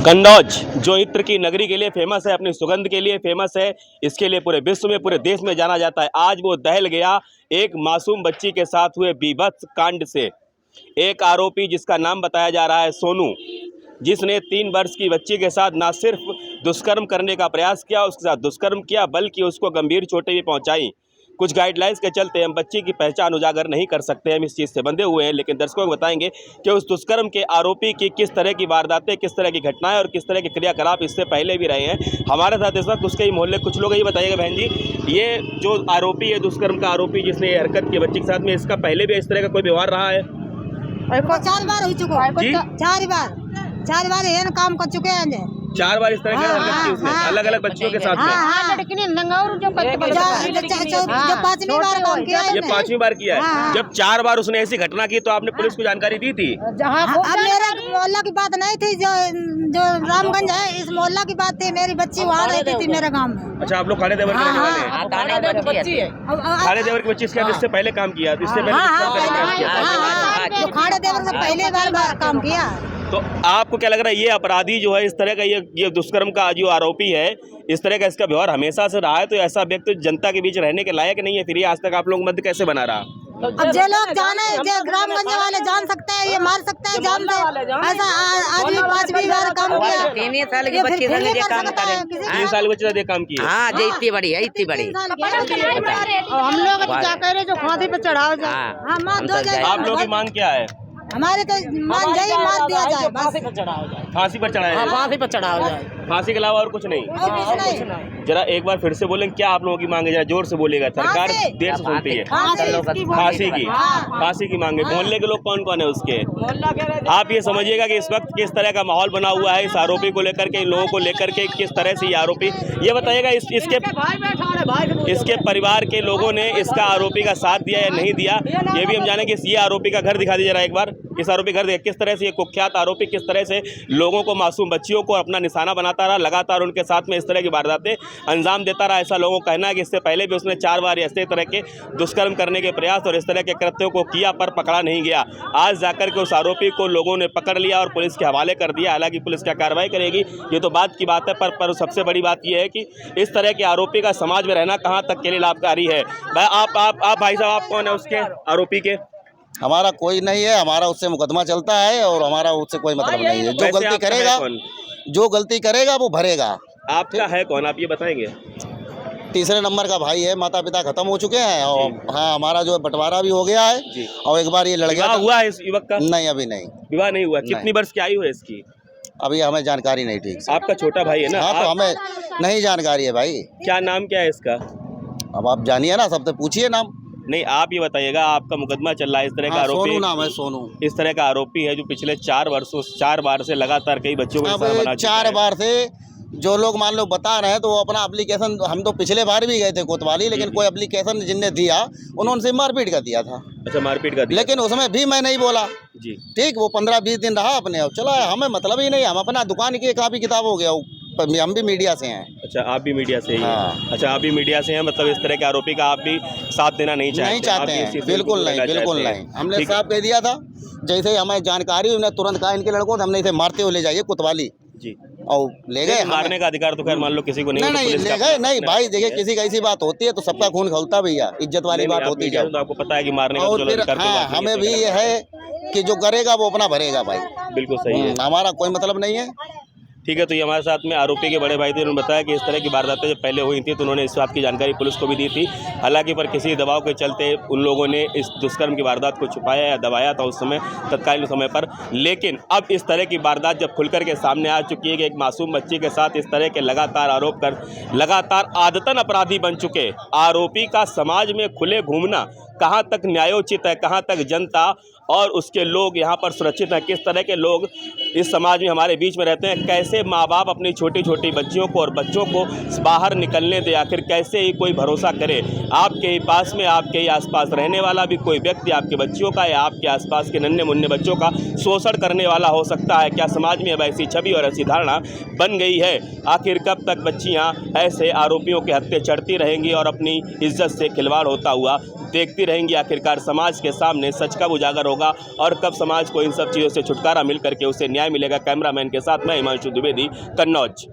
कन्नौज जो इत्र की नगरी के लिए फेमस है, अपनी सुगंध के लिए फेमस है, इसके लिए पूरे विश्व में पूरे देश में जाना जाता है। आज वो दहल गया एक मासूम बच्ची के साथ हुए बीभत्स कांड से। एक आरोपी जिसका नाम बताया जा रहा है सोनू, जिसने 3 वर्ष की बच्ची के साथ ना सिर्फ दुष्कर्म करने का प्रयास किया, उसके साथ दुष्कर्म किया, बल्कि उसको गंभीर चोटें भी पहुंचाई। कुछ गाइडलाइंस के चलते हम बच्ची की पहचान उजागर नहीं कर सकते, हम इस चीज़ से बंधे हुए हैं, लेकिन दर्शकों को बताएंगे कि उस दुष्कर्म के आरोपी की किस तरह की वारदातें, किस तरह की घटनाएं और किस तरह के क्रियाकलाप इससे पहले भी रहे हैं। हमारे साथ इस वक्त उसके ही मोहल्ले कुछ लोग। ये बताइएगा बहन जी, ये जो आरोपी है, दुष्कर्म का आरोपी जिसने ये हरकत की बच्ची के साथ में, इसका पहले भी इस तरह का कोई व्यवहार रहा है? 4 बार हो चुका है। 4 बार ये काम कर चुके हैं। 4 बार इस तरह की हरकत की उसने, अलग अलग बच्चियों के साथ में। जो 5वीं बार काम किया है। ये 5वीं बार किया है। जब 4 बार उसने ऐसी घटना की तो आपने पुलिस को जानकारी दी थी? अब मेरा मोहल्ला की बात नहीं थी, जो रामगंज है इस मोहल्ला की बात थी। मेरी बच्ची वहाँ रहती थी मेरे गाँव में। अच्छा, आप लोग खाने देवर के रहने वाले हैं? खाने देवर की बच्ची इससे पहले काम किया? इससे पहले जो खाने देवर से पहले बार काम किया। तो आपको क्या लग रहा है, ये अपराधी जो है, इस तरह का ये दुष्कर्म का जो आरोपी है, इस तरह का इसका व्यवहार हमेशा से रहा है, तो ऐसा व्यक्ति जनता के बीच रहने के लायक नहीं है? फिर ये आज तक आप लोग मध्य कैसे बना रहा? अब जो लोग जाने, जो ग्रामगंज वाले जान सकते हैं, ये मार सकते हैं, जानते हैं। ऐसा आज भी 5वीं बार काम किया। 3 साल की बच्ची से ये काम करे। 3 साल बच्चे से काम किया? हाँ, जो इतनी बड़ी है, इतनी बड़ी। हम लोग क्या कह रहे, जो फांसी पे चढ़ाओ जाए। आप लोगों की मांग क्या है? हमारे तो मान जाइए, मार दिया जाए, फांसी पर चढ़ाओ जाए। फांसी पर चढ़ाया जाए? फांसी पर चढ़ाओ जाए, फांसी के अलावा और कुछ नहीं? जरा एक बार फिर से बोलें, क्या आप लोगों की मांग है? जरा जोर से बोलिएगा, सरकार देर से सुनती है। फांसी की मांग है। मोहल्ले के लोग कौन कौन है उसके? आप ये समझिएगा कि इस वक्त किस तरह का माहौल बना हुआ है इस आरोपी को लेकर के, इन लोगों को लेकर के, किस तरह से ये आरोपी, ये बताइएगा इसके परिवार के लोगों ने इसका आरोपी का साथ दिया या नहीं दिया, ये भी हम जाने कि ये आरोपी का घर दिखा दीजिए जरा एक बार। इस आरोपी घर देखिए किस तरह से ये कुख्यात आरोपी किस तरह से लोगों को, मासूम बच्चियों को अपना निशाना बनाता रहा, लगातार उनके साथ में इस तरह की वारदातें अंजाम देता रहा। ऐसा लोगों का कहना है कि इससे पहले भी उसने 4 बार ऐसे तरह के दुष्कर्म करने के प्रयास और इस तरह के कृत्यों को किया, पर पकड़ा नहीं गया। आज जाकर के उस आरोपी को लोगों ने पकड़ लिया और पुलिस के हवाले कर दिया। हालांकि पुलिस क्या कार्रवाई करेगी ये तो बात की बात है, पर सबसे बड़ी बात यह है कि इस तरह के आरोपी का समाज में रहना कहाँ तक के लिए लाभकारी है। आप भाई साहब, आप कौन है उसके आरोपी के? हमारा कोई नहीं है, हमारा उससे मुकदमा चलता है और हमारा उससे कोई मतलब नहीं है। जो गलती करेगा वो भरेगा। आपका है कौन, आप ये बताएंगे? तीसरे नंबर का भाई है, माता पिता खत्म हो चुके हैं और हाँ, हमारा जो बंटवारा भी हो गया है जी। और एक बार ये लड़ गया हुआ है इस युवक का? नहीं, अभी नहीं, विवाह नहीं हुआ। कितनी वर्ष की आयु है इसकी? अभी हमें जानकारी नहीं ठीक से। आपका छोटा भाई है ना? हाँ, तो हमें नहीं जानकारी है भाई। क्या नाम क्या है इसका? अब आप जानिए ना, सबसे पूछिए नाम। नहीं, आप ये बताइएगा, आपका मुकदमा चल रहा है इस तरह का आरोपी? सोनू नाम है, सोनू। इस तरह का आरोपी है जो पिछले 4 बार से लगातार कई बच्चों को 4 बार से जो लोग मान लो बता रहे हैं, तो वो अपना एप्लीकेशन, हम तो पिछले बार भी गए थे कोतवाली, लेकिन कोई एप्लीकेशन जिनने दिया उन्होंने से मारपीट कर दिया था। अच्छा, मारपीट कर दिया, लेकिन उसमें भी मैं नहीं बोला जी। ठीक, वो 15-20 दिन रहा अपने, अब चला, हमें मतलब ही नहीं, हम अपना दुकान की कापी किताब हो गया, हम भी मीडिया से हैं। अच्छा, आप भी मीडिया से ही हैं? हाँ। अच्छा, आप भी मीडिया से हैं, मतलब इस तरह के आरोपी का आप भी साथ देना नहीं चाहते हैं? बिल्कुल नहीं। हमने साफ कह दिया था, जैसे हमें जानकारी हुई, तुरंत कहा इनके लड़कों, हमने इसे मारते हुए ले जाइए कोतवाली जी, और ले गए। मारने का अधिकार तो खैर मान लो किसी को नहीं ले गए। नहीं भाई, देखिए किसी का ऐसी बात होती है तो सबका खून खौलता भैया, इज्जत वाली बात होती है। तो आपको पता है कि मारने का और फिर हाँ, हमें भी ये है कि जो करेगा वो अपना भरेगा भाई। बिल्कुल सही है, हमारा कोई मतलब नहीं है। ठीक है। तो ये हमारे साथ में आरोपी के बड़े भाई थे, उन्होंने बताया कि इस तरह की वारदातें जब पहले हुई थी तो उन्होंने इस बात की जानकारी पुलिस को भी दी थी। हालांकि पर किसी दबाव के चलते उन लोगों ने इस दुष्कर्म की वारदात को छुपाया या दबाया था उस समय, तत्कालीन समय पर। लेकिन अब इस तरह की वारदात जब खुलकर के सामने आ चुकी है कि एक मासूम बच्ची के साथ इस तरह के लगातार आरोप कर लगातार आदतन अपराधी बन चुके आरोपी का समाज में खुले घूमना कहाँ तक न्यायोचित है, कहाँ तक जनता और उसके लोग यहाँ पर सुरक्षित हैं, किस तरह के लोग इस समाज में हमारे बीच में रहते हैं, कैसे माँ बाप अपनी छोटी छोटी बच्चियों को और बच्चों को बाहर निकलने दे, आखिर कैसे ही कोई भरोसा करे। आपके ही पास में, आपके ही आसपास रहने वाला भी कोई व्यक्ति आपके बच्चियों का या आपके आसपास के नन्हे मुन्ने बच्चों का शोषण करने वाला हो सकता है। क्या समाज में अब ऐसी छवि और ऐसी धारणा बन गई है? आखिर कब तक बच्चियाँ ऐसे आरोपियों के हत्थे चढ़ती रहेंगी और अपनी इज्जत से खिलवाड़ होता हुआ देखती रहेंगी आखिरकार समाज के सामने सच कब उजागर होगा और कब समाज को इन सब चीज़ों से छुटकारा मिल करके उसे न्याय मिलेगा। कैमरामैन के साथ मैं हिमांशु द्विवेदी, कन्नौज।